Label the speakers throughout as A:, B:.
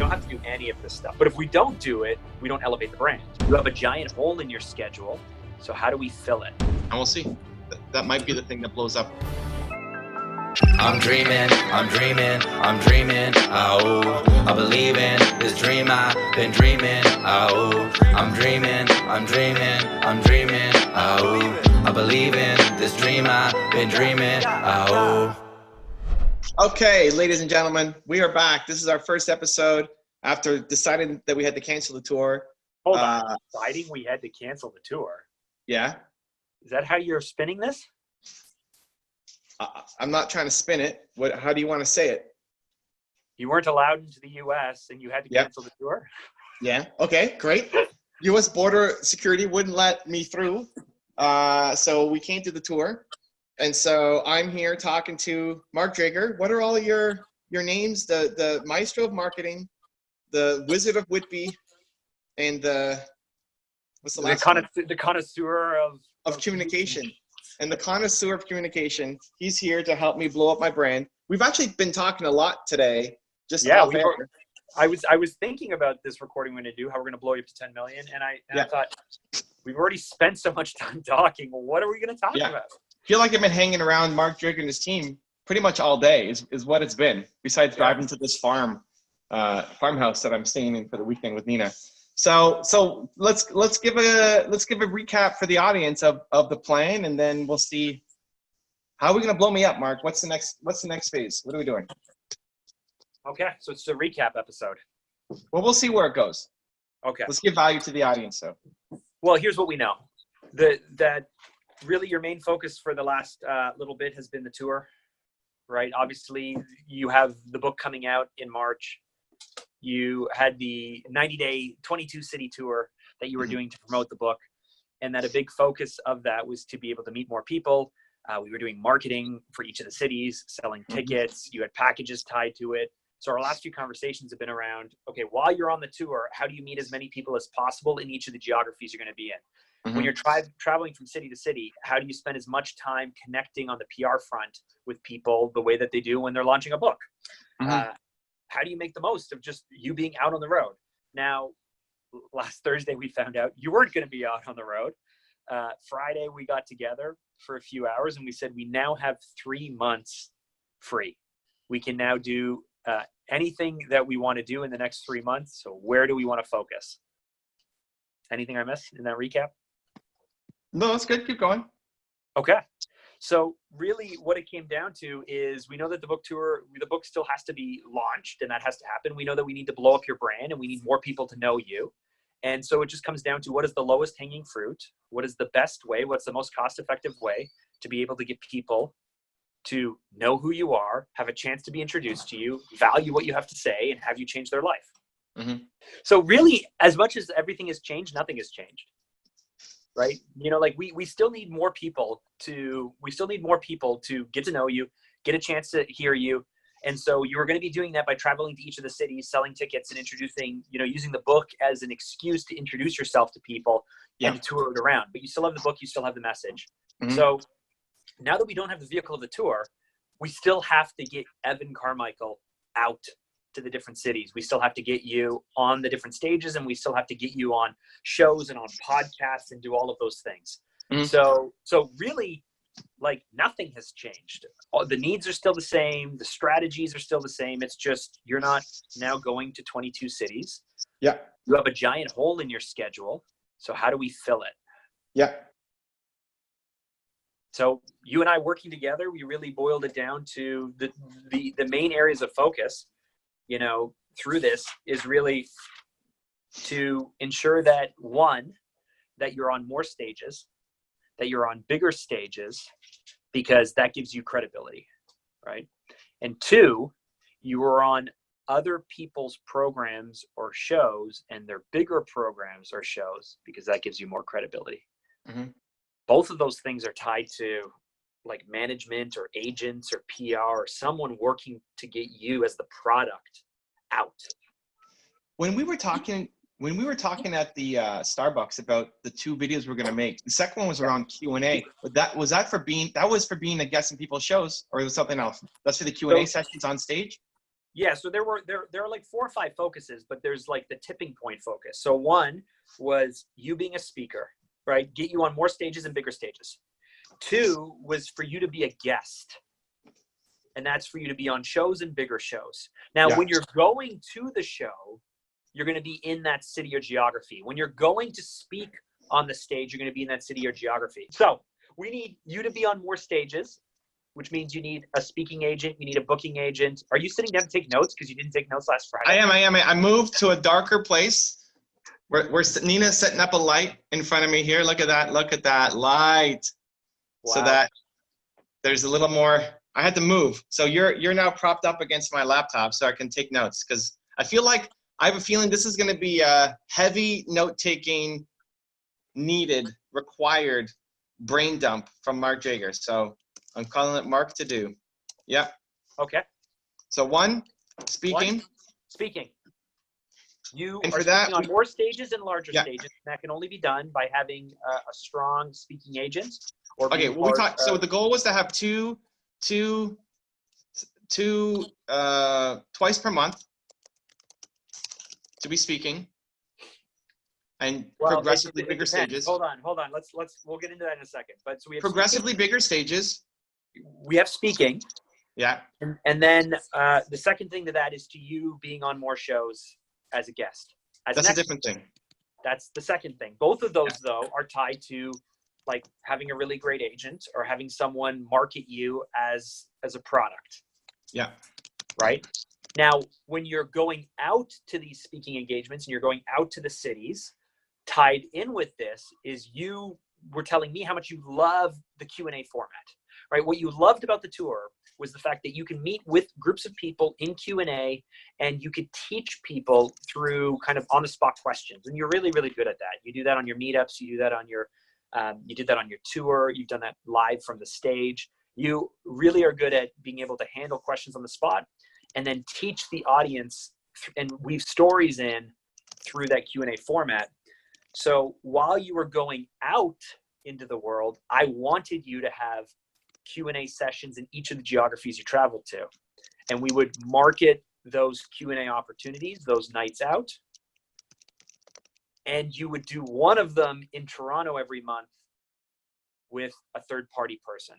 A: don't have to do any of this stuff. But if we don't do it, we don't elevate the brand. You have a giant hole in your schedule. So how do we fill it?
B: And we'll see. That might be the thing that blows up.
C: I'm dreaming, oh, I believe in this dream I've been dreaming, oh, I'm dreaming, oh, I believe in this dream I've been dreaming, oh.
B: Okay, ladies and gentlemen, we are back. This is our first episode after deciding that we had to cancel the tour.
A: Hold on, deciding we had to cancel the tour?
B: Yeah.
A: Is that how you're spinning this?
B: I'm not trying to spin it. How do you want to say it?
A: You weren't allowed into the U.S. and you had to cancel the tour?
B: Yeah. Okay, great. U.S. border security wouldn't let me through. So we can't do the tour. And so I'm here talking to Mark Drager. What are all your names? The maestro of marketing, the wizard of Whitby, and what's the last one?
A: The connoisseur
B: of communication. And the connoisseur of communication. He's here to help me blow up my brand. We've actually been talking a lot today.
A: I was thinking about this recording we're going to do, how we're going to blow you up to 10 million. And I thought, we've already spent so much time talking. What are we going to talk about?
B: I feel like I've been hanging around Mark Drager and his team pretty much all day is what it's been, besides driving to this farmhouse that I'm staying in for the weekend with Nina. So let's give a recap for the audience of the plan, and then we'll see how are we going to blow me up, Mark. What's the next phase? What are we doing?
A: Okay, so it's a recap episode.
B: Well, we'll see where it goes.
A: Okay.
B: Let's give value to the audience, though.
A: Well, here's what we know. That really your main focus for the last little bit has been the tour, right? Obviously, you have the book coming out in March. You had the 90-day, 22-city tour that you were doing to promote the book, and that a big focus of that was to be able to meet more people. We were doing marketing for each of the cities, selling tickets. You had packages tied to it. So our last few conversations have been around, okay, while you're on the tour, how do you meet as many people as possible in each of the geographies you're going to be in? When you're traveling from city to city, how do you spend as much time connecting on the PR front with people the way that they do when they're launching a book? How do you make the most of just you being out on the road? Now, last Thursday, we found out you weren't going to be out on the road. Friday, we got together for a few hours and we said, we now have 3 months free. We can now do anything that we want to do in the next 3 months. So where do we want to focus? Anything I missed in that recap?
B: No, that's good. Keep going.
A: Okay. So really what it came down to is we know that the book still has to be launched and that has to happen. We know that we need to blow up your brand and we need more people to know you. And so it just comes down to what is the lowest hanging fruit? What is the best way? What's the most cost-effective way to be able to get people to know who you are, have a chance to be introduced to you, value what you have to say, and have you change their life? So really, as much as everything has changed, nothing has changed. Right? You know, like we still need more people to get to know you, get a chance to hear you. And so you are going to be doing that by traveling to each of the cities, selling tickets and introducing, using the book as an excuse to introduce yourself to people and to tour it around. But you still have the book, you still have the message. So now that we don't have the vehicle of the tour, we still have to get Evan Carmichael out to the different cities. We still have to get you on the different stages, and we still have to get you on shows and on podcasts and do all of those things. So really, like, nothing has changed. The needs are still the same. The strategies are still the same. It's just you're not now going to 22 cities. You have a giant hole in your schedule. So how do we fill it? So you and I working together, we really boiled it down to the main areas of focus, through this is really to ensure that, one, that you're on more stages, that you're on bigger stages, because that gives you credibility, right? And two, you are on other people's programs or shows and their bigger programs or shows, because that gives you more credibility. Both of those things are tied to like management or agents or PR or someone working to get you as the product out.
B: When we were talking at the Starbucks about the 2 videos we're going to make, the second one was around Q&A. But that was for being a guest in people's shows, or was it something else? That's for the Q&A sessions on stage.
A: Yeah, so there are like 4 or 5 focuses, but there's like the tipping point focus. So one was you being a speaker, right? Get you on more stages and bigger stages. 2 was for you to be a guest. And that's for you to be on shows and bigger shows. Now, when you're going to the show, you're going to be in that city or geography. When you're going to speak on the stage, you're going to be in that city or geography. So we need you to be on more stages, which means you need a speaking agent, you need a booking agent. Are you sitting down to take notes? Because you didn't take notes last Friday.
B: I am. I moved to a darker place. Where Nina's setting up a light in front of me here. Look at that. Look at that light. Wow. So that there's a little more. I had to move. So you're now propped up against my laptop so I can take notes, because I have a feeling this is going to be a heavy note-taking, needed, required brain dump from Mark Jager. So I'm calling it Mark to do. Yep.
A: Okay.
B: So speaking.
A: Speaking. You
B: and
A: are
B: for that,
A: on more stages and larger stages. And that can only be done by having a strong speaking agent. Or
B: okay. Well, so the goal was to have two twice per month to be speaking, and progressively bigger stages.
A: Hold on. We'll get into that in a second. But so we have
B: progressively bigger stages.
A: We have speaking.
B: Yeah.
A: And then the second thing to that is to you being on more shows as a guest.
B: That's a different thing.
A: That's the second thing. Both of those, though, are tied to like having a really great agent or having someone market you as a product.
B: Yeah.
A: Right? Now, when you're going out to these speaking engagements and you're going out to the cities, tied in with this is you were telling me how much you love the Q&A format, right? What you loved about the tour was the fact that you can meet with groups of people in Q&A and you could teach people through kind of on-the-spot questions. And you're really, really good at that. You do that on your meetups. You do that on your you did that on your tour. You've done that live from the stage. You really are good at being able to handle questions on the spot and then teach the audience and weave stories in through that Q&A format. So while you were going out into the world, I wanted you to have Q&A sessions in each of the geographies you traveled to. And we would market those Q&A opportunities, those nights out. And you would do one of them in Toronto every month with a third-party person.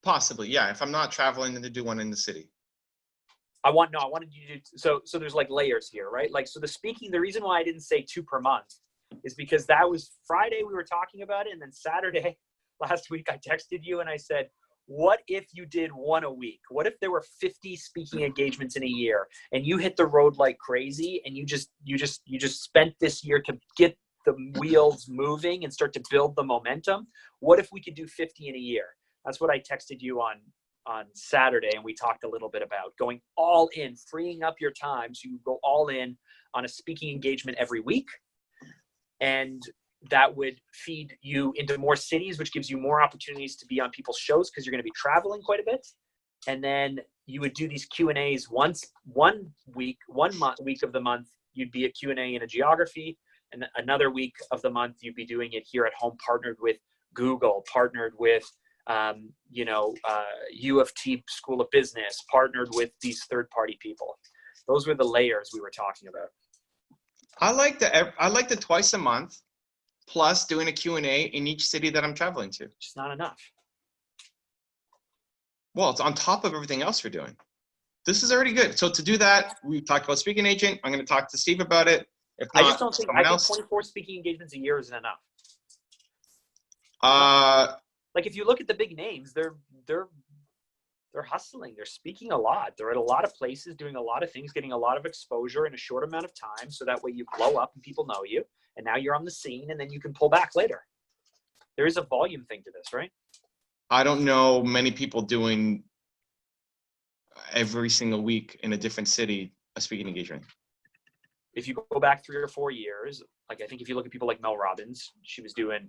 B: Possibly, yeah. If I'm not traveling, then to do one in the city.
A: I wanted you to, so there's like layers here, right? Like, so the reason why I didn't say 2 per month is because that was Friday we were talking about it. And then Saturday last week, I texted you and I said, what if you did 1 a week? What if there were 50 speaking engagements in a year and you hit the road like crazy and you just spent this year to get the wheels moving and start to build the momentum? What if we could do 50 in a year? That's what I texted you on Saturday, and we talked a little bit about going all in, freeing up your time so you go all in on a speaking engagement every week. And that would feed you into more cities, which gives you more opportunities to be on people's shows because you're going to be traveling quite a bit. And then you would do these Q&As one week of the month, you'd be a Q&A in a geography. And another week of the month, you'd be doing it here at home, partnered with Google, partnered with U of T School of Business, partnered with these third-party people. Those were the layers we were talking about.
B: I like the twice a month, plus doing a Q&A in each city that I'm traveling to.
A: It's not enough.
B: Well, it's on top of everything else we're doing. This is already good. So to do that, we talked about speaking agent. I'm going to talk to Steve about it. If not,
A: I just don't think 24 speaking engagements a year isn't enough. Like if you look at the big names, they're hustling. They're speaking a lot. They're at a lot of places, doing a lot of things, getting a lot of exposure in a short amount of time. So that way you blow up and people know you. And now you're on the scene, and then you can pull back later. There is a volume thing to this, right?
B: I don't know many people doing every single week in a different city a speaking engagement.
A: If you go back 3 or 4 years, like I think if you look at people like Mel Robbins, she was doing,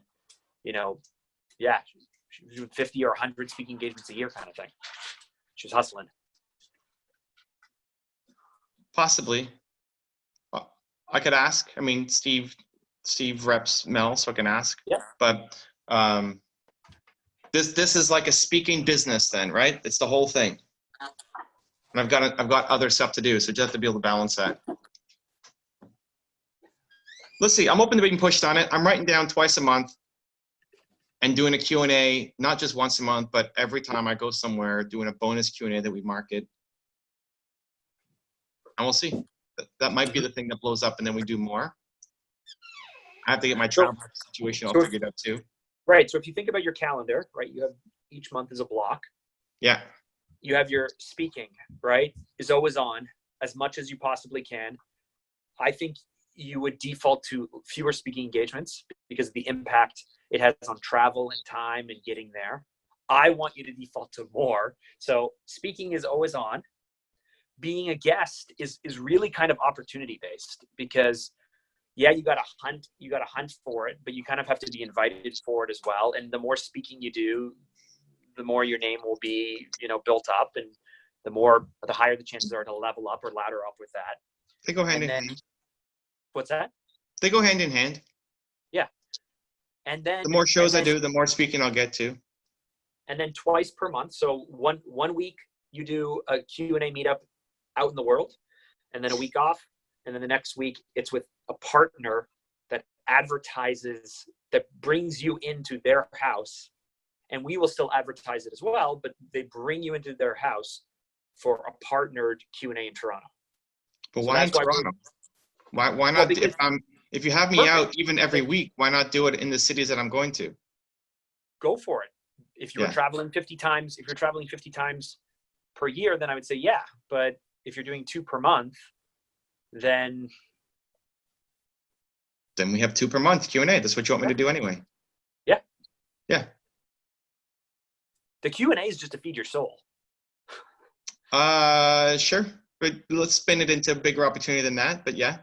A: she was doing 50 or 100 speaking engagements a year kind of thing. She was hustling.
B: Possibly. I could ask. I mean, Steve reps Mel, so I can ask.
A: Yeah.
B: But this is like a speaking business then, right? It's the whole thing. and I've got other stuff to do. So just have to be able to balance that. Let's see. I'm open to being pushed on it. I'm writing down twice a month and doing a Q&A, not just once a month, but every time I go somewhere, doing a bonus Q&A that we market. And we'll see. That might be the thing that blows up, and then we do more. I have to get my travel situation all figured out too.
A: Right. So if you think about your calendar, right, you have each month is a block.
B: Yeah.
A: You have your speaking, right, is always on as much as you possibly can. I think you would default to fewer speaking engagements because of the impact it has on travel and time and getting there. I want you to default to more. So speaking is always on. Being a guest is really kind of opportunity based because yeah, you got to hunt for it, but you kind of have to be invited for it as well. And the more speaking you do, the more your name will be, built up, and the higher the chances are to level up or ladder up with that.
B: They go hand in hand.
A: What's that?
B: They go hand in hand.
A: Yeah. And then
B: the more shows I do, the more speaking I'll get to.
A: And then twice per month. So one week you do a Q&A meetup out in the world, and then a week off. And then the next week it's with a partner that advertises, that brings you into their house. And we will still advertise it as well, but they bring you into their house for a partnered Q&A in Toronto.
B: But why in Toronto? Why not? Well, if you have me out even every week, why not do it in the cities that I'm going to?
A: Go for it. If you're traveling 50 times, if you're traveling 50 times per year, then I would say, yeah. But if you're doing 2 per month, then
B: we have 2 per month Q&A. That's what you want me to do anyway.
A: Yeah.
B: Yeah.
A: The Q&A is just to feed your soul.
B: Sure. But let's spin it into a bigger opportunity than that. But yeah.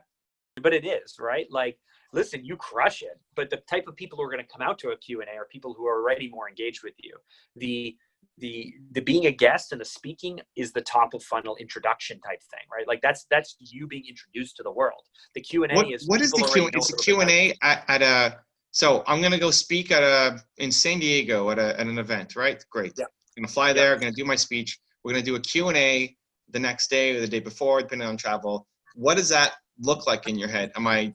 A: But it is, right? Like, listen, you crush it. But the type of people who are going to come out to a Q&A are people who are already more engaged with you. The being a guest and the speaking is the top of funnel introduction type thing, right? Like that's you being introduced to the world. The Q&A is
B: what is the Q&A? It's a Q&A at a. So I'm going to go speak in San Diego at an event, right? Great. Yeah. I'm going to fly there. I'm going to do my speech. We're going to do a Q&A the next day or the day before, depending on travel. What does that look like in your head? Am I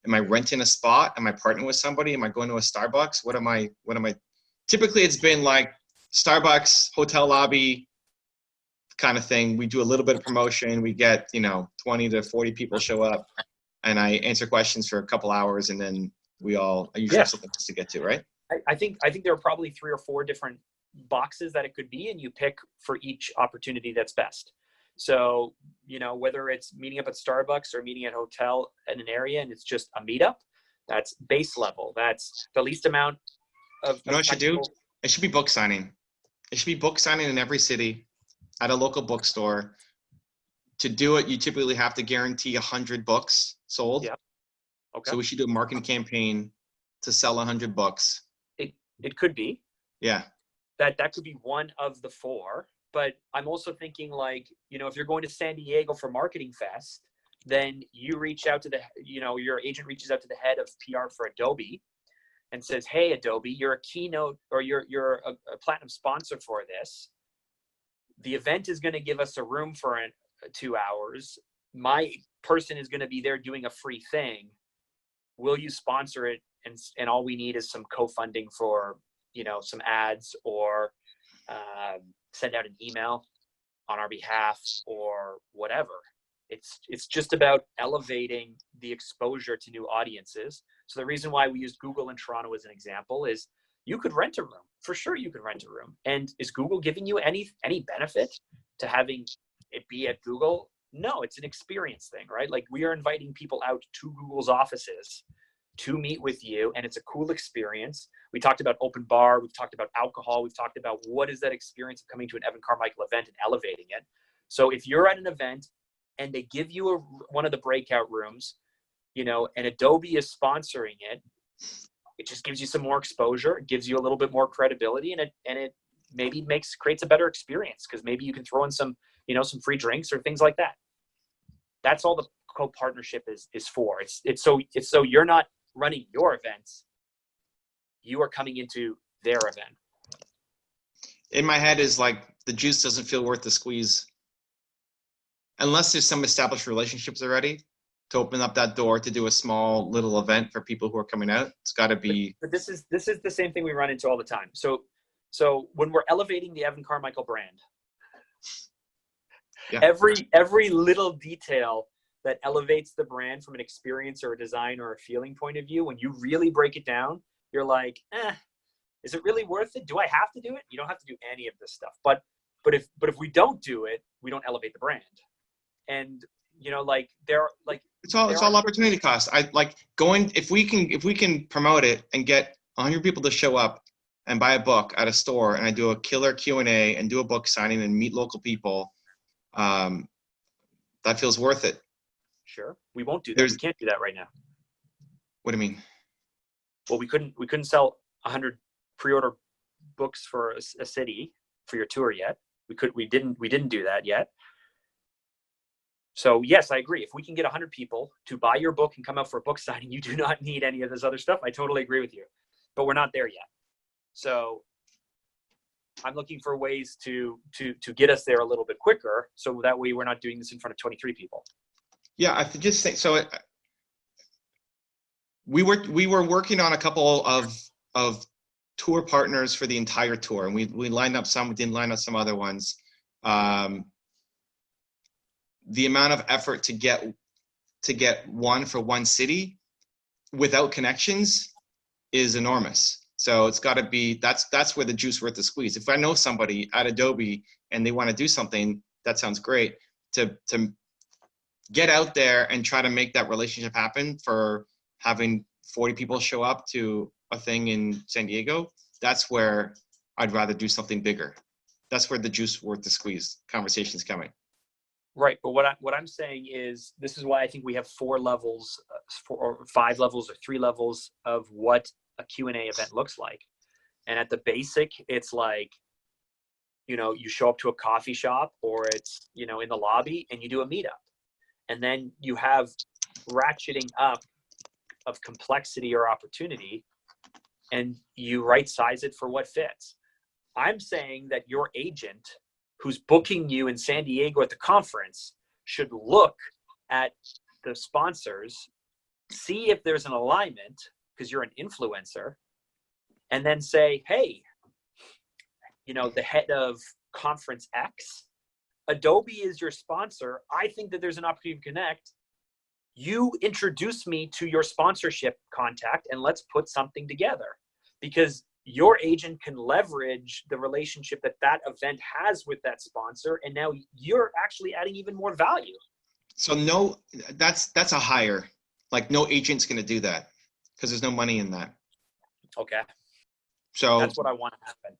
B: renting a spot? Am I partnering with somebody? Am I going to a Starbucks? What am I? Typically, it's been like Starbucks, hotel lobby kind of thing. We do a little bit of promotion. We get, 20 to 40 people show up, and I answer questions for a couple hours, and then I usually have something to get to, right?
A: I think there are probably 3 or 4 different boxes that it could be, and you pick for each opportunity that's best. So, whether it's meeting up at Starbucks or meeting at a hotel in an area and it's just a meetup, that's base level. That's the least amount of.
B: You know what I should do? It should be book signing. It should be book signing in every city at a local bookstore. To do it, you typically have to guarantee 100 books sold. Yeah. Okay. So we should do a marketing campaign to sell 100 books.
A: It could be.
B: Yeah.
A: That could be one of the 4. But I'm also thinking like, if you're going to San Diego for Marketing Fest, then you reach out to your agent reaches out to the head of PR for Adobe and says, hey, Adobe, you're a keynote or you're a platinum sponsor for this. The event is going to give us a room for 2 hours. My person is going to be there doing a free thing. Will you sponsor it? And all we need is some co-funding for, some ads or send out an email on our behalf or whatever. It's just about elevating the exposure to new audiences. So the reason why we used Google in Toronto as an example is you could rent a room. For sure you could rent a room. And is Google giving you any benefit to having it be at Google? No, it's an experience thing, right? Like we are inviting people out to Google's offices to meet with you, and it's a cool experience. We talked about open bar, we've talked about alcohol, we've talked about what is that experience of coming to an Evan Carmichael event and elevating it. So if you're at an event and they give you one of the breakout rooms, and Adobe is sponsoring it, it just gives you some more exposure, it gives you a little bit more credibility, and it maybe creates a better experience because maybe you can throw in some, some free drinks or things like that. That's all the co-partnership is for. It's so you're not running your events, you are coming into their event.
B: In my head is like the juice doesn't feel worth the squeeze. unless there's some established relationships already to open up that door to do a small little event for people who are coming out. It's got to be.
A: But this is the same thing we run into all the time. So when we're elevating the Evan Carmichael brand,
B: Yeah.
A: every little detail that elevates the brand from an experience or a design or a feeling point of view, when you really break it down, you're like, is it really worth it? Do I have to do it? You don't have to do any of this stuff. But if we don't do it, we don't elevate the brand. And like
B: It's all opportunity cost. I like going, if we can promote it and get 100 people to show up and buy a book at a store, and I do a killer Q&A and do a book signing and meet local people, that feels worth it.
A: Sure. We won't do that. We can't do that right now.
B: What do you mean?
A: Well, we couldn't sell 100 pre-order books for a city for your tour yet. We didn't do that yet. So yes, I agree. If we can get 100 people to buy your book and come out for a book signing, you do not need any of this other stuff. I totally agree with you, but we're not there yet. So I'm looking for ways to get us there a little bit quicker, so that way we're not doing this in front of 23 people.
B: Yeah, I just think so. We were working on a couple of tour partners for the entire tour, and we lined up some. We didn't line up some other ones. The amount of effort to get one for one city without connections is enormous. So it's got to be, that's where the juice worth the squeeze. If I know somebody at Adobe and they want to do something, that sounds great. To get out there and try to make that relationship happen for having 40 people show up to a thing in San Diego, that's where I'd rather do something bigger. That's where the juice worth the squeeze conversation's coming.
A: Right, but what I'm saying is, this is why I think we have 4 levels, or 5 levels, or 3 levels of what a Q&A event looks like. And at the basic, it's like, you show up to a coffee shop, or it's, in the lobby, and you do a meetup. And then you have ratcheting up of complexity or opportunity, and you right size it for what fits. I'm saying that your agent who's booking you in San Diego at the conference should look at the sponsors, see if there's an alignment, because you're an influencer, and then say, hey, the head of conference X, Adobe is your sponsor. I think that there's an opportunity to connect. You introduce me to your sponsorship contact, and let's put something together, because your agent can leverage the relationship that event has with that sponsor, and now you're actually adding even more value.
B: So no, that's a hire. Like, no agent's going to do that because there's no money in that.
A: Okay.
B: So
A: that's what I want to happen.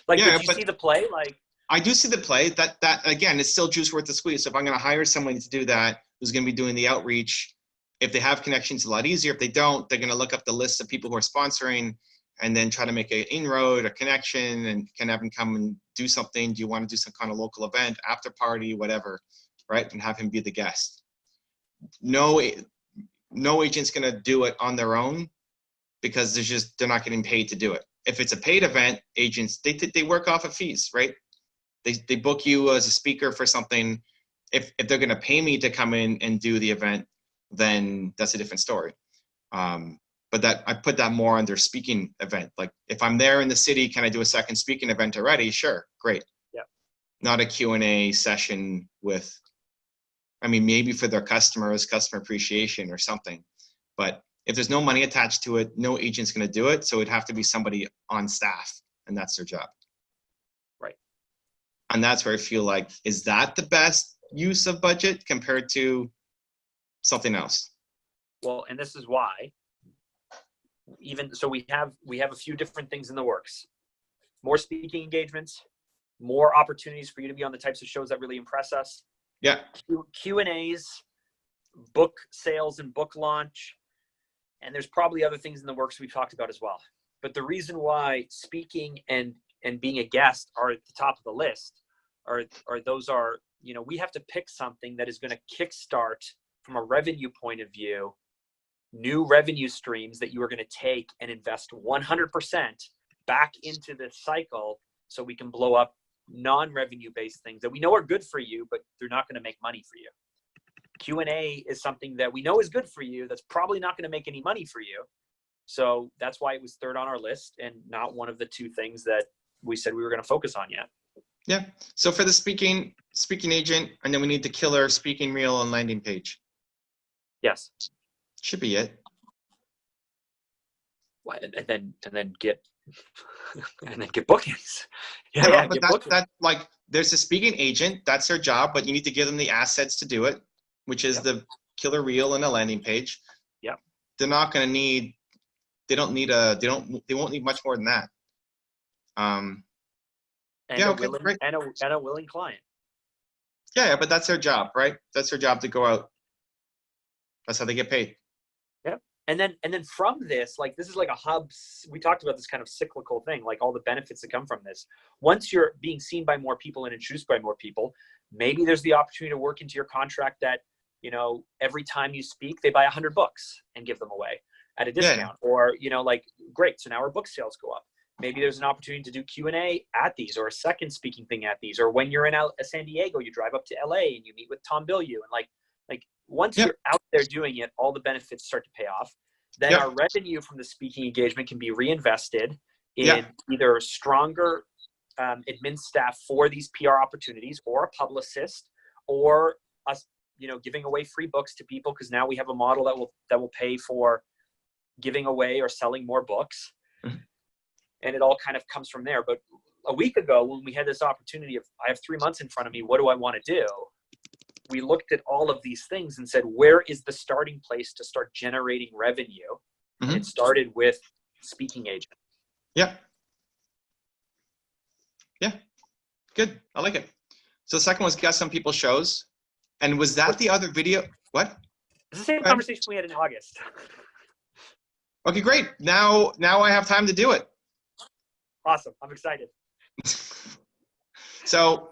A: Like,
B: yeah,
A: did you see the play? Like,
B: I do see the play. That again, it's still juice worth the squeeze. So if I'm going to hire someone to do that, who's going to be doing the outreach, if they have connections, a lot easier. If they don't, they're going to look up the list of people who are sponsoring, and then try to make an inroad, a connection, and can have him come and do something. Do you want to do some kind of local event, after party, whatever, right? And have him be the guest. No agent's going to do it on their own, because they're not getting paid to do it. If it's a paid event, agents, they work off of fees, right? They book you as a speaker for something. If they're going to pay me to come in and do the event, then that's a different story. But that I put that more under speaking event. Like, if I'm there in the city, can I do a second speaking event already? Sure, great.
A: Yeah.
B: Not a Q&A session with, maybe for their customers, customer appreciation or something. But if there's no money attached to it, no agent's going to do it. So it'd have to be somebody on staff, and that's their job.
A: Right.
B: And that's where I feel like, is that the best use of budget compared to something else?
A: Well, and this is why. So we have a few different things in the works. More speaking engagements, more opportunities for you to be on the types of shows that really impress us.
B: Yeah.
A: Q&As, book sales and book launch. And there's probably other things in the works we've talked about as well. But the reason why speaking and being a guest are at the top of the list are we have to pick something that is going to kickstart, from a revenue point of view, new revenue streams that you are going to take and invest 100% back into this cycle, so we can blow up non-revenue based things that we know are good for you, but they're not going to make money for you. Q&A is something that we know is good for you that's probably not going to make any money for you. So that's why it was third on our list and not one of the two things that we said we were going to focus on yet.
B: Yeah. So for the speaking agent, and then we need the killer speaking reel and landing page.
A: Yes.
B: Should be it.
A: And then get and then get bookings.
B: Yeah,
A: Yeah,
B: but that like there's a speaking agent, that's their job, but you need to give them the assets to do it, which is the killer reel and a landing page.
A: Yeah.
B: They're not going to need, they won't need much more than that.
A: And
B: yeah,
A: a
B: okay,
A: willing,
B: great.
A: and a willing client.
B: Yeah, but that's their job, right? That's their job to go out. That's how they get paid.
A: Yep. And then from this, like this is like a hub. We talked about this kind of cyclical thing, like all the benefits that come from this. Once you're being seen by more people and introduced by more people, maybe there's the opportunity to work into your contract that, you know, every time you speak, they buy 100 books and give them away at a discount.
B: Yeah.
A: Or, you know, like, great, so now our book sales go up. Maybe there's an opportunity to do Q&A at these, or a second speaking thing at these, or when you're in San Diego, you drive up to LA and you meet with Tom Bilyeu, and like once you're out there doing it, all the benefits start to pay off. Then our revenue from the speaking engagement can be reinvested in either stronger admin staff for these PR opportunities, or a publicist, or us, you know, giving away free books to people, because now we have a model that will pay for giving away or selling more books.
B: Mm-hmm.
A: And it all kind of comes from there. But a week ago, when we had this opportunity of, I have 3 months in front of me, what do I want to do? We looked at all of these things and said, where is the starting place to start generating revenue?
B: Mm-hmm.
A: And it started with speaking agent.
B: Yeah. Yeah. Good. I like it. So the second was guess on people's shows. And was that the other video? What?
A: It's the same conversation we had in August.
B: Okay, great. Now I have time to do it.
A: Awesome. I'm excited.
B: So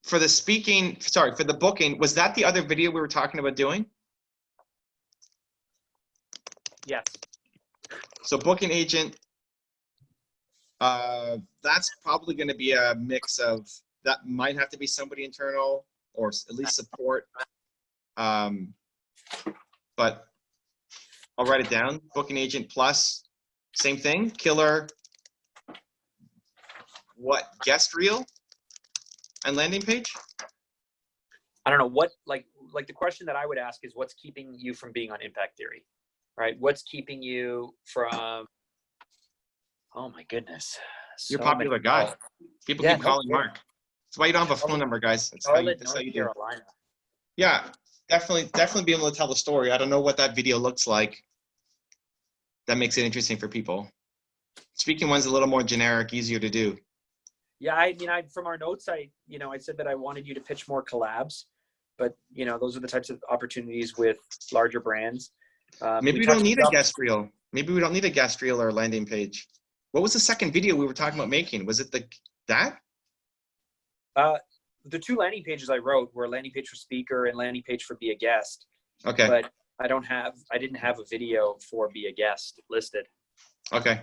B: for the booking, was that the other video we were talking about doing?
A: Yes.
B: So booking agent, that's probably going to be a mix of, that might have to be somebody internal or at least support. But I'll write it down. Booking agent plus, same thing, killer, what, guest reel and landing page?
A: I don't know what, like the question that I would ask is, what's keeping you from being on Impact Theory, right? What's keeping you from, oh my goodness.
B: You're a popular guy. People keep calling Mark. That's why you don't have a phone number, guys. That's how you do. Yeah, definitely be able to tell the story. I don't know what that video looks like. That makes it interesting for people. Speaking one's a little more generic, easier to do.
A: Yeah, I mean, from our notes, I said that I wanted you to pitch more collabs, but you know, those are the types of opportunities with larger brands.
B: Maybe we don't need a guest reel. Maybe we don't need a guest reel or a landing page. What was the second video we were talking about making? Was it that?
A: The 2 landing pages I wrote were a landing page for speaker and landing page for be a guest.
B: Okay.
A: But I didn't have a video for be a guest listed.
B: Okay.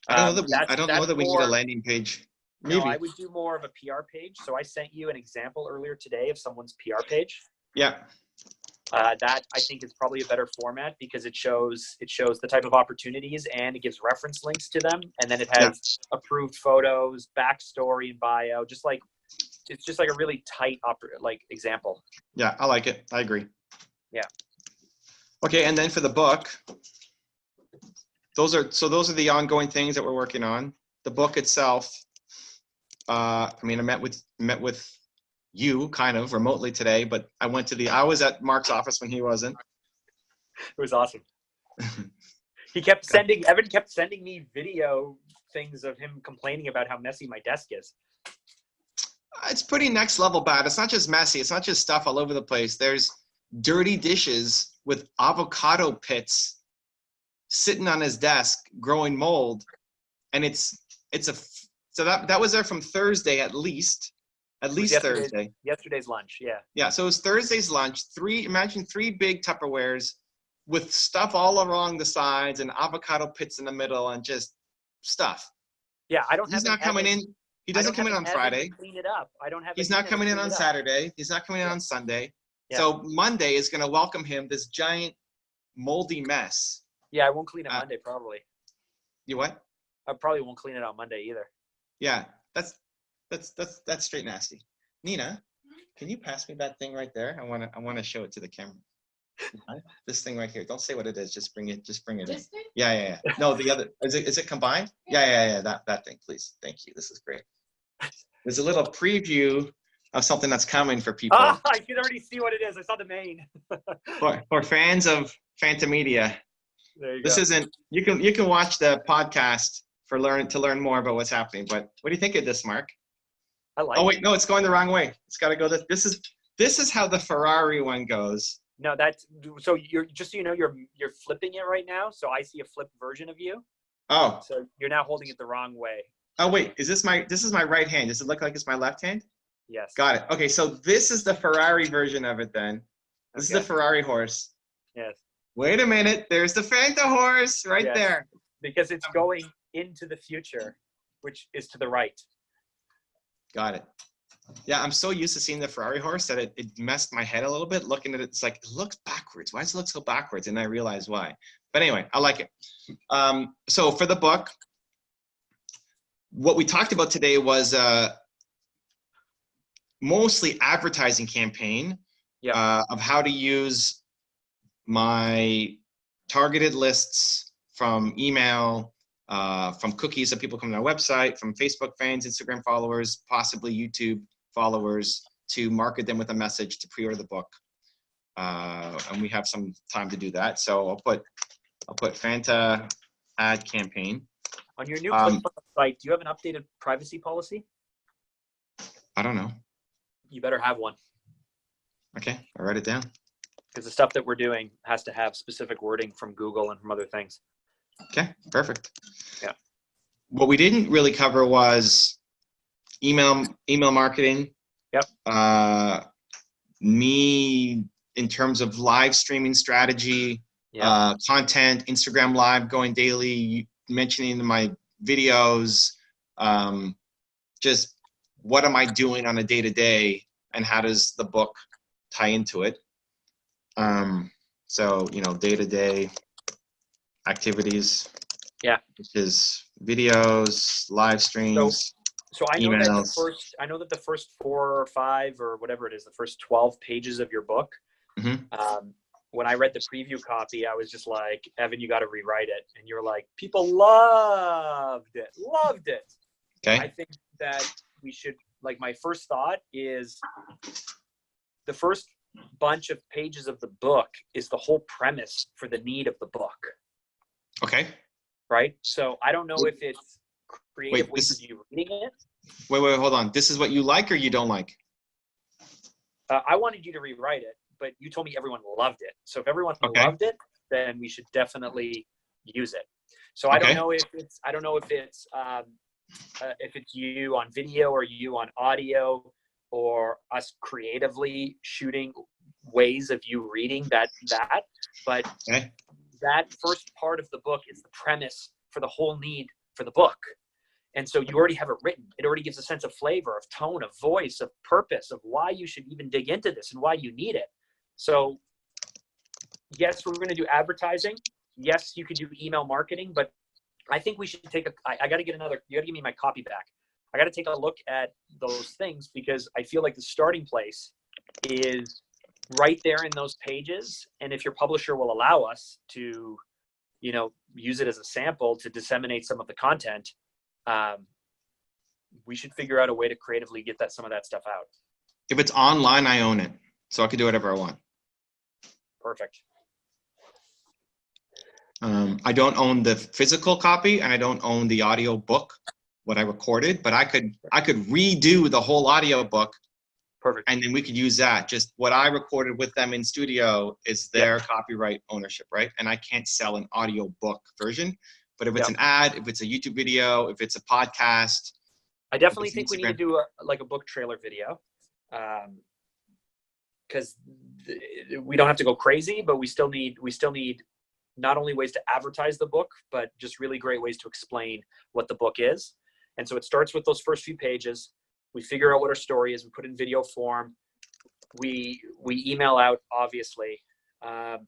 B: I don't know that we need a landing page. Maybe.
A: No, I would do more of a PR page. So I sent you an example earlier today of someone's PR page.
B: Yeah.
A: That I think is probably a better format, because it shows the type of opportunities, and it gives reference links to them, and then it has approved photos, backstory, and bio. It's just like a really tight example.
B: Yeah, I like it. I agree.
A: Yeah. Okay,
B: and then for the book, those are the ongoing things that we're working on. The book itself, I mean, I met with you kind of remotely today, but I was at Mark's office when he wasn't.
A: It was awesome. Evan kept sending me video things of him complaining about how messy my desk is.
B: It's pretty next level bad. It's not just messy. It's not just stuff all over the place. There's dirty dishes with avocado pits sitting on his desk growing mold. And so that was there from Thursday at least Thursday.
A: Yesterday's lunch, yeah.
B: Yeah, so it was Thursday's lunch. Imagine 3 big Tupperwares with stuff all along the sides and avocado pits in the middle and just stuff.
A: Yeah, I don't
B: He's
A: have an
B: not coming
A: Evan.
B: in. He
A: I
B: doesn't
A: don't
B: come
A: have
B: in
A: an
B: on
A: Evan to
B: Friday.
A: clean it up. I don't have.
B: He's
A: a
B: not
A: Nina to
B: coming in
A: clean
B: on
A: it up.
B: Saturday. He's not coming in
A: Yeah.
B: on Sunday.
A: Yeah.
B: So Monday is going to welcome him, this giant moldy mess.
A: Yeah, I won't clean it
B: Uh,
A: Monday probably.
B: You what?
A: I probably won't clean it on Monday either.
B: Yeah, that's straight nasty. Nina, can you pass me that thing right there? I wanna show it to the camera. This thing right here. Don't say what it is. Just bring it in.
D: This thing?
B: Yeah. No, the other. Is it combined? Yeah. That thing, please. Thank you. This is great. There's a little preview of something that's coming for people.
A: Ah, I can already see what it is. I saw the main.
B: For fans of Phantom Media.
A: There you
B: This
A: go.
B: isn't. You can watch the podcast to learn more about what's happening. But what do you think of this, Mark?
A: I like.
B: Oh
A: it.
B: wait, no, it's going the wrong way. It's got to go. This is how the Ferrari one goes.
A: No, that's so you're just so you know you're flipping it right now. So I see a flipped version of you.
B: Oh.
A: So you're now holding it the wrong way.
B: Oh wait, this is my right hand. Does it look like it's my left hand?
A: Yes.
B: Got it. Okay, so this is the Ferrari version of it then. This is the Ferrari horse.
A: Yes.
B: Wait a minute, there's the Fanta horse right
A: Yes.
B: there.
A: Because it's going into the future, which is to the right.
B: Got it. Yeah, I'm so used to seeing the Ferrari horse that it messed my head a little bit. Looking at it, it's like, it looks backwards. Why does it look so backwards? And I realized why. But anyway, I like it. So for the book, what we talked about today was mostly advertising campaign of how to use my targeted lists from email, from cookies of people coming to our website, from Facebook fans, Instagram followers, possibly YouTube followers, to market them with a message to pre-order the book. And we have some time to do that. So I'll put Fanta ad campaign.
A: On your new ClickFunnels site, do you have an updated privacy policy?
B: I don't know.
A: You better have one.
B: Okay, I'll write it down.
A: Because the stuff that we're doing has to have specific wording from Google and from other things.
B: Okay, perfect.
A: Yeah.
B: What we didn't really cover was email marketing.
A: Yep.
B: Me in terms of live streaming strategy, content, Instagram live going daily, mentioning in my videos, just what am I doing on a day-to-day and how does the book tie into it? So, day-to-day activities.
A: Yeah.
B: Which is videos, live streams.
A: So I know
B: emails.
A: that the first 4 or 5 or whatever it is, the first 12 pages of your book, when I read the preview copy, I was just like, Evan, you got to rewrite it. And you're like, people loved it.
B: Okay.
A: I think that we should, like, my first thought is the first bunch of pages of the book is the whole premise for the need of the book.
B: Okay.
A: Right? So I don't know if it's creative ways of you reading it.
B: Wait, hold on. This is what you like or you don't like?
A: I wanted you to rewrite it, but you told me everyone loved it. So if everyone loved it, then we should definitely use it. So I don't know if it's you on video or you on audio or us creatively shooting ways of you reading that. But that first part of the book is the premise for the whole need for the book. And so you already have it written. It already gives a sense of flavor, of tone, of voice, of purpose, of why you should even dig into this and why you need it. So yes, we're going to do advertising. Yes, you could do email marketing, but I think we should I got to get you got to give me my copy back. I got to take a look at those things because I feel like the starting place is right there in those pages. And if your publisher will allow us to, use it as a sample to disseminate some of the content, we should figure out a way to creatively get some of that stuff out.
B: If it's online, I own it. So I can do whatever I want.
A: Perfect.
B: I don't own the physical copy and I don't own the audio book, what I recorded, but I could redo the whole audio book.
A: Perfect.
B: And then we could use that. Just what I recorded with them in studio is their copyright ownership, right? And I can't sell an audio book version. But if it's an ad, if it's a YouTube video, if it's a podcast.
A: I definitely think we need to do a book trailer video. Because we don't have to go crazy, but we still need not only ways to advertise the book, but just really great ways to explain what the book is. And so it starts with those first few pages. We figure out what our story is. We put it in video form. We email out, obviously. Sounds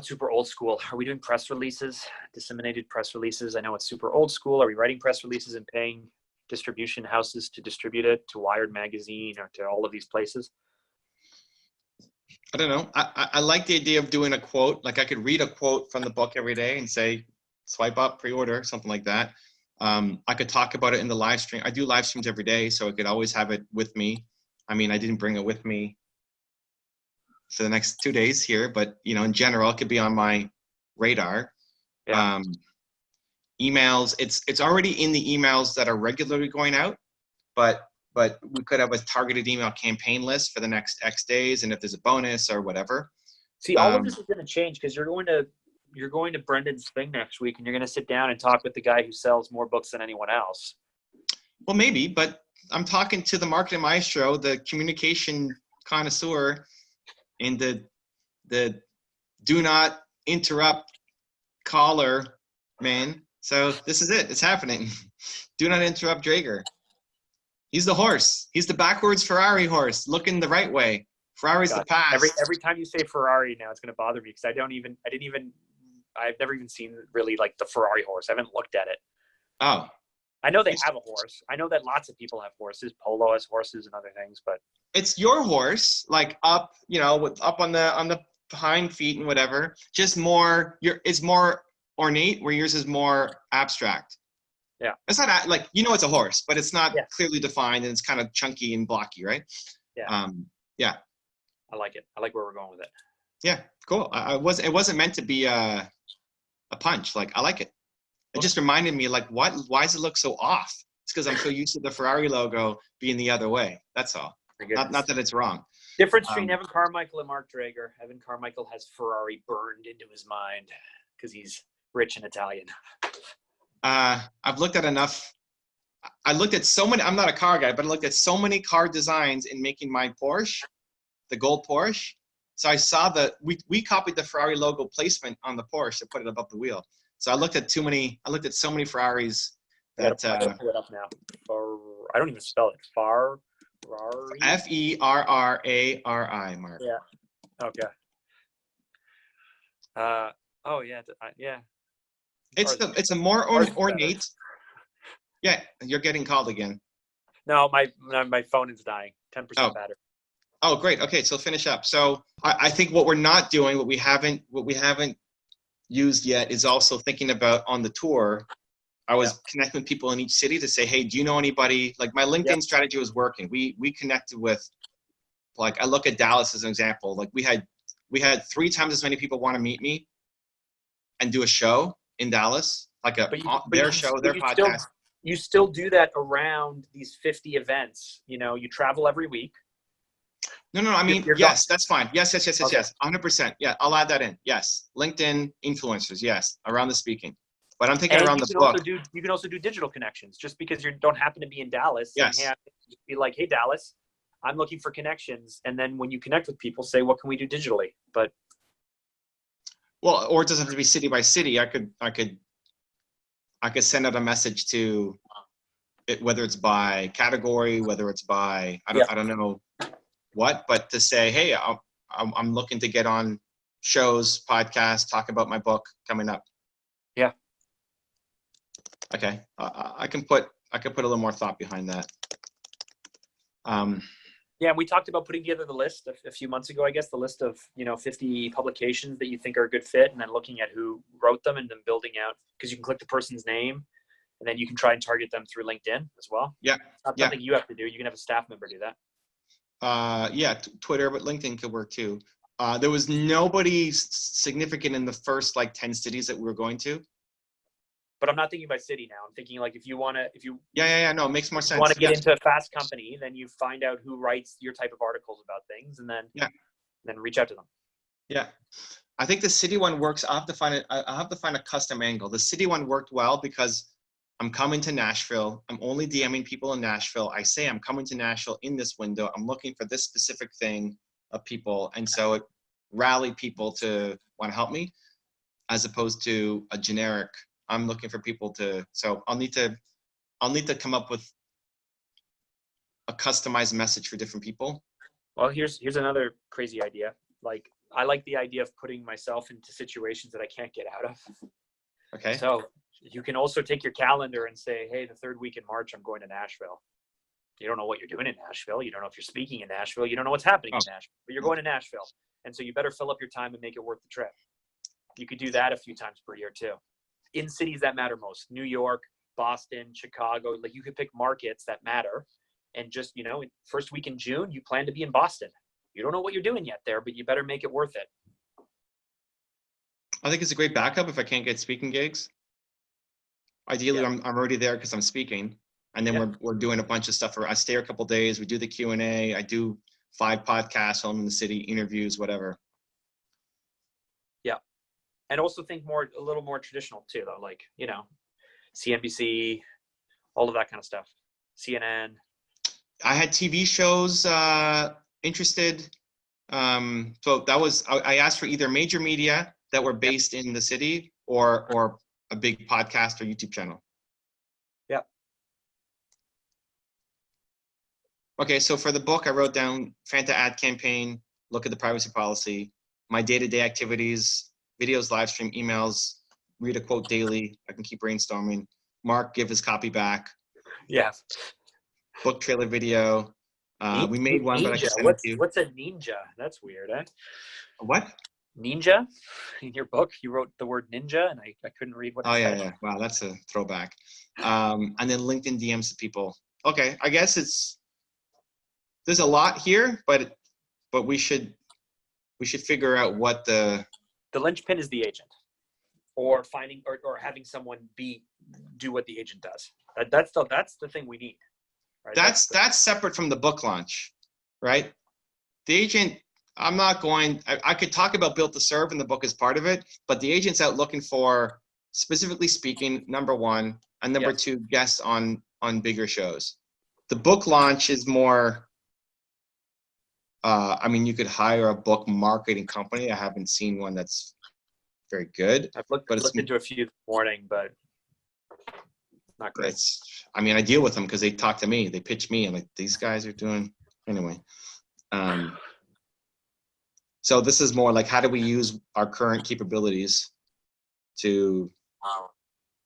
A: super old school. Are we doing press releases, disseminated press releases? I know it's super old school. Are we writing press releases and paying distribution houses to distribute it to Wired Magazine or to all of these places?
B: I don't know. I like the idea of doing a quote. Like I could read a quote from the book every day and say, swipe up, pre-order, something like that. I could talk about it in the live stream. I do live streams every day, so I could always have it with me. I mean, I didn't bring it with me for the next 2 days here, but you know, in general, it could be on my radar.
A: Yeah.
B: Emails, it's already in the emails that are regularly going out, but we could have a targeted email campaign list for the next X days, and if there's a bonus or whatever.
A: See, all of this is going to change because you're going to Brendan's thing next week, and you're going to sit down and talk with the guy who sells more books than anyone else.
B: Well, maybe, but I'm talking to the marketing maestro, the communication connoisseur, and the do not interrupt caller man. So this is it. It's happening. Do not interrupt Draeger. He's the horse. He's the backwards Ferrari horse, looking the right way. Ferrari's the past.
A: Every time you say Ferrari now, it's going to bother me because I've never even seen really like the Ferrari horse. I haven't looked at it.
B: Oh.
A: I know they have a horse. I know that lots of people have horses. Polo has horses and other things, but
B: it's your horse, like up, you know, up on the hind feet and whatever. Just more, it's more ornate, where yours is more abstract.
A: Yeah.
B: It's not like, you know, it's a horse, but it's not clearly defined, and it's kind of chunky and blocky, right?
A: Yeah.
B: Yeah.
A: I like it. I like where we're going with it.
B: Yeah, cool. It wasn't meant to be a punch. Like, I like it. It just reminded me, like, why does it look so off? It's because I'm so used to the Ferrari logo being the other way. That's all. Not that it's wrong.
A: Difference between Evan Carmichael and Mark Draeger. Evan Carmichael has Ferrari burned into his mind because he's rich and Italian.
B: I've looked at enough. I looked at so many. I'm not a car guy, but I looked at so many car designs in making my Porsche, the gold Porsche. So I saw we copied the Ferrari logo placement on the Porsche to put it above the wheel. So I looked at so many Ferraris that
A: I gotta pull it up now. I don't even spell it. Ferrari.
B: Ferrari, Mark.
A: Yeah. Okay. Oh yeah. Yeah.
B: It's a more ornate. Yeah, you're getting called again.
A: No, my phone is dying. 10% battery.
B: Oh, great. Okay, so finish up. So I think what we're not doing, what we haven't used yet, is also thinking about on the tour. I was connecting with people in each city to say, hey, do you know anybody? Like, my LinkedIn strategy was working. We connected with, like, I look at Dallas as an example. Like, we had 3 times as many people want to meet me and do a show in Dallas, like their podcast.
A: You still do that around these 50 events. You know, you travel every week.
B: No. I mean, yes, that's fine. Yes. Okay. 100%. Yeah, I'll add that in. Yes, LinkedIn influencers. Yes, around the speaking. But I'm thinking around the book.
A: You can also do digital connections. Just because you don't happen to be in Dallas,
B: yes,
A: and be like, hey, Dallas, I'm looking for connections. And then when you connect with people, say, what can we do digitally? But
B: or it doesn't have to be city by city. I could send out a message to it, whether it's by category, whether it's by I don't know what, but to say, hey, I'm looking to get on shows, podcasts, talk about my book coming up.
A: Yeah.
B: Okay, I can put a little more thought behind that.
A: Yeah, we talked about putting together the list a few months ago, I guess, the list of 50 publications that you think are a good fit, and then looking at who wrote them and then building out, because you can click the person's name, and then you can try and target them through LinkedIn as well.
B: Yeah.
A: It's not something you have to do. You can have a staff member do that.
B: Twitter, but LinkedIn could work too. There was nobody significant in the first 10 cities that we were going to.
A: But I'm not thinking by city now. I'm thinking like if you no,
B: it makes more sense.
A: You want to get into a fast company, then you find out who writes your type of articles about things, and then reach out to them.
B: Yeah, I think the city one works. I'll have to find a custom angle. The city one worked well because I'm coming to Nashville. I'm only DMing people in Nashville. I say I'm coming to Nashville in this window. I'm looking for this specific thing of people, and so it rallied people to want to help me, as opposed to a generic I'm looking for people so I'll need to come up with a customized message for different people.
A: Well, here's another crazy idea. Like, I like the idea of putting myself into situations that I can't get out of.
B: Okay.
A: So you can also take your calendar and say, hey, the third week in March, I'm going to Nashville. You don't know what you're doing in Nashville. You don't know if you're speaking in Nashville. You don't know what's happening in Nashville, but you're going to Nashville. And so you better fill up your time and make it worth the trip. You could do that a few times per year too. In cities that matter most, New York, Boston, Chicago, like you could pick markets that matter. And just, first week in June, you plan to be in Boston. You don't know what you're doing yet there, but you better make it worth it.
B: I think it's a great backup if I can't get speaking gigs. Ideally,
A: Yeah.
B: I'm already there because I'm speaking, and then we're doing a bunch of stuff. I stay a couple of days. We do the Q&A. I do 5 podcasts, home in the city, interviews, whatever.
A: Yeah, and also think a little more traditional too, though. Like CNBC, all of that kind of stuff. CNN.
B: I had TV shows interested. So that was I asked for either major media that were based in the city or a big podcast or YouTube channel.
A: Yeah.
B: Okay, so for the book, I wrote down Fanta ad campaign, look at the privacy policy, my day-to-day activities, videos, live stream, emails, read a quote daily. I can keep brainstorming. Mark, give his copy back.
A: Yeah.
B: Book trailer video. We made one,
A: ninja.
B: but I can send it to you.
A: What's a ninja? That's weird, eh?
B: What?
A: Ninja? In your book, you wrote the word ninja, and I couldn't read what it said.
B: Yeah. Wow, that's a throwback. And then LinkedIn DMs to people. Okay, I guess there's a lot here, but we should figure out what the
A: linchpin is the agent, or finding or having someone do what the agent does. That's the thing we need. Right?
B: That's separate from the book launch, right? The agent, I could talk about Built to Serve, and the book is part of it, but the agent's out looking for, specifically speaking, number one, and number two, guests on bigger shows. The book launch is more, you could hire a book marketing company. I haven't seen one that's very good.
A: I've looked into a few this morning, but not great.
B: I deal with them because they talk to me. They pitch me. I'm like, these guys are doing, anyway. So this is more like, how do we use our current capabilities to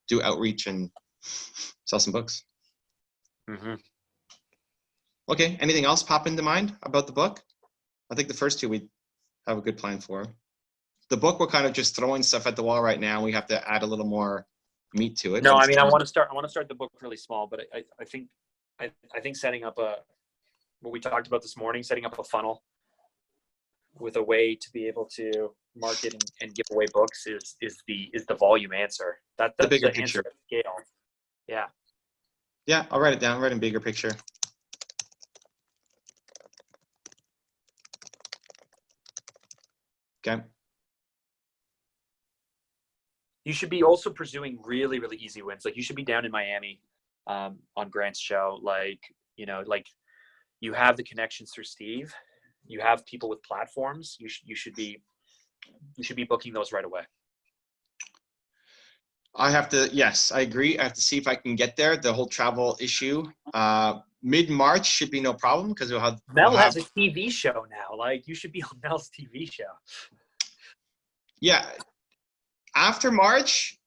B: do outreach and sell some books?
A: Mm-hmm.
B: Okay, anything else pop into mind about the book? I think the first two we have a good plan for. The book, we're kind of just throwing stuff at the wall right now. We have to add a little more meat to it.
A: No, I want to start the book really small, but I think setting up what we talked about this morning, setting up a funnel with a way to be able to market and give away books is the volume answer. That's the bigger picture. Scale. Yeah.
B: Yeah, I'll write it down. Write in bigger picture. Okay.
A: You should be also pursuing really, really easy wins. Like, you should be down in Miami on Grant's show. Like you have the connections through Steve. You have people with platforms. You should be booking those right away.
B: Yes, I agree. I have to see if I can get there. The whole travel issue. Mid-March should be no problem because
A: Mel has a TV show now. Like, you should be on Mel's TV show.
B: Yeah. After March,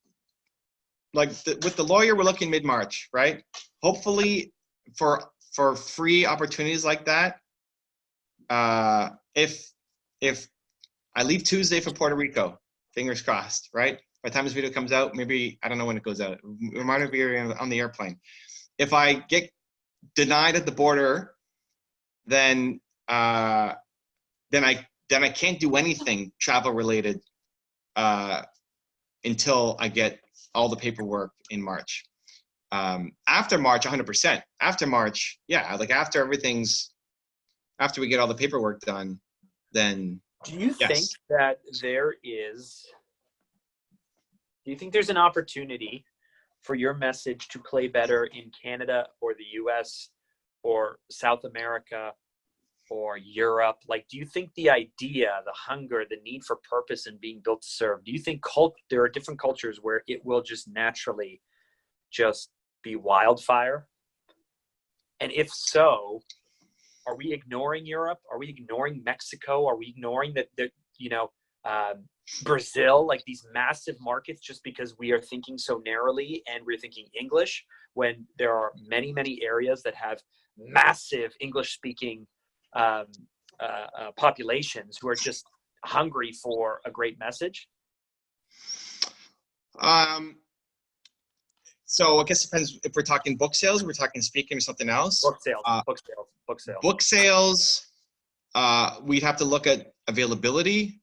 B: with the lawyer, we're looking mid-March, right? Hopefully for free opportunities like that, if I leave Tuesday for Puerto Rico, fingers crossed, right? By the time this video comes out, maybe, I don't know when it goes out. Remind me on the airplane. If I get denied at the border, then I can't do anything travel related until I get all the paperwork in March. After March, 100%. After March, yeah, like after we get all the paperwork done, then
A: do you think that do you think there's an opportunity for your message to play better in Canada or the US or South America or Europe? Like, do you think the idea, the hunger, the need for purpose and being built to serve, do you think there are different cultures where it will just naturally just be wildfire? And if so, are we ignoring Europe? Are we ignoring Mexico? Are we ignoring Brazil, like these massive markets, just because we are thinking so narrowly and we're thinking English, when there are many, many areas that have massive English-speaking populations who are just hungry for a great message?
B: So I guess it depends if we're talking book sales, we're talking speaking, or something else.
A: Book sales.
B: Book sales. We'd have to look at availability.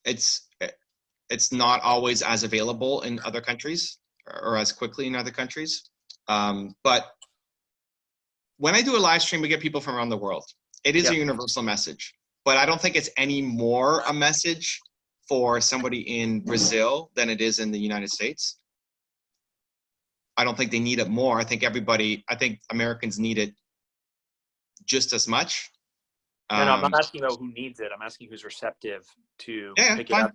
B: It's not always as available in other countries or as quickly in other countries. But when I do a live stream, we get people from around the world. It is a universal message, but I don't think it's any more a message for somebody in Brazil than it is in the United States. I don't think they need it more. I think Americans need it just as much.
A: No, I'm not asking about who needs it. I'm asking who's receptive to pick it up.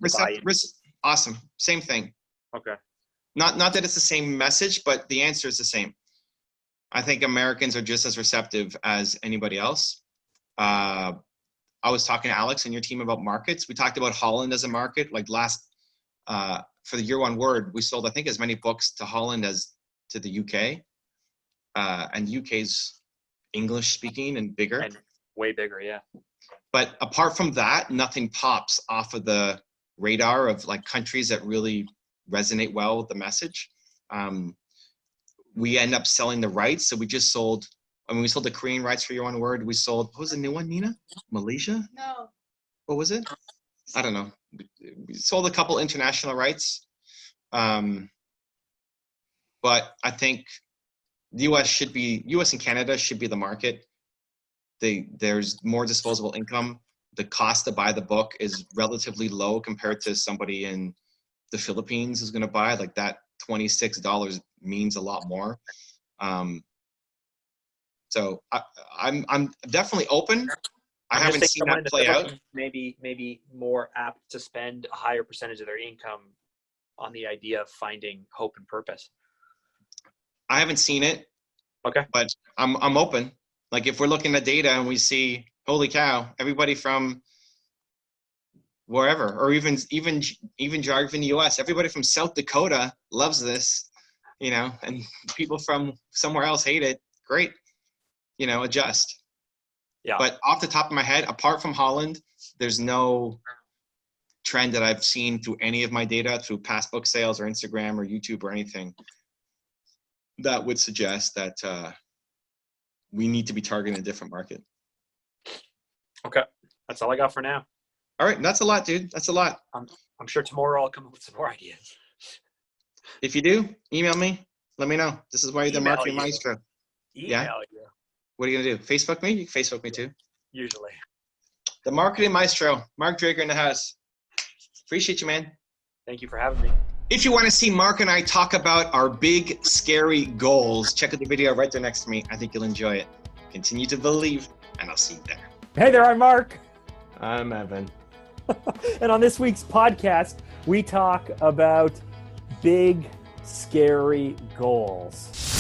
B: Awesome. Same thing.
A: Okay.
B: Not that it's the same message, but the answer is the same. I think Americans are just as receptive as anybody else. I was talking to Alex and your team about markets. We talked about Holland as a market. Like for the Year One Word, we sold, I think, as many books to Holland as to the UK. And the UK's English speaking and bigger.
A: And way bigger, yeah.
B: But apart from that, nothing pops off of the radar of like countries that really resonate well with the message. We end up selling the rights. So we just sold, we sold the Korean rights for Year One Word. We sold, what was the new one, Nina? Malaysia?
D: No.
B: What was it? I don't know. We sold a couple international rights. But I think the US and Canada should be the market. There's more disposable income. The cost to buy the book is relatively low compared to somebody in the Philippines who's going to buy. Like that $26 means a lot more. So I'm definitely open. I haven't seen that play out.
A: Maybe more apt to spend a higher percentage of their income on the idea of finding hope and purpose.
B: I haven't seen it.
A: Okay.
B: But I'm open. Like if we're looking at data and we see, holy cow, everybody from wherever, or even geography in the US, everybody from South Dakota loves this, and people from somewhere else hate it. Great, adjust.
A: Yeah.
B: But off the top of my head, apart from Holland, there's no trend that I've seen through any of my data, through past book sales or Instagram or YouTube or anything, that would suggest that we need to be targeting a different market.
A: Okay. That's all I got for now.
B: All right. That's a lot, dude. That's a lot.
A: I'm sure tomorrow I'll come up with some more ideas.
B: If you do, email me. Let me know. This is why you're the marketing maestro.
A: Email you.
B: What are you going to do? Facebook me? You can Facebook me too.
A: Usually.
B: The marketing maestro, Mark Drager in the house. Appreciate you, man.
A: Thank you for having me.
B: If you want to see Mark and I talk about our big, scary goals, check out the video right there next to me. I think you'll enjoy it. Continue to believe, and I'll see you there.
E: Hey there, I'm Mark.
B: I'm Evan.
E: And on this week's podcast, we talk about big, scary goals.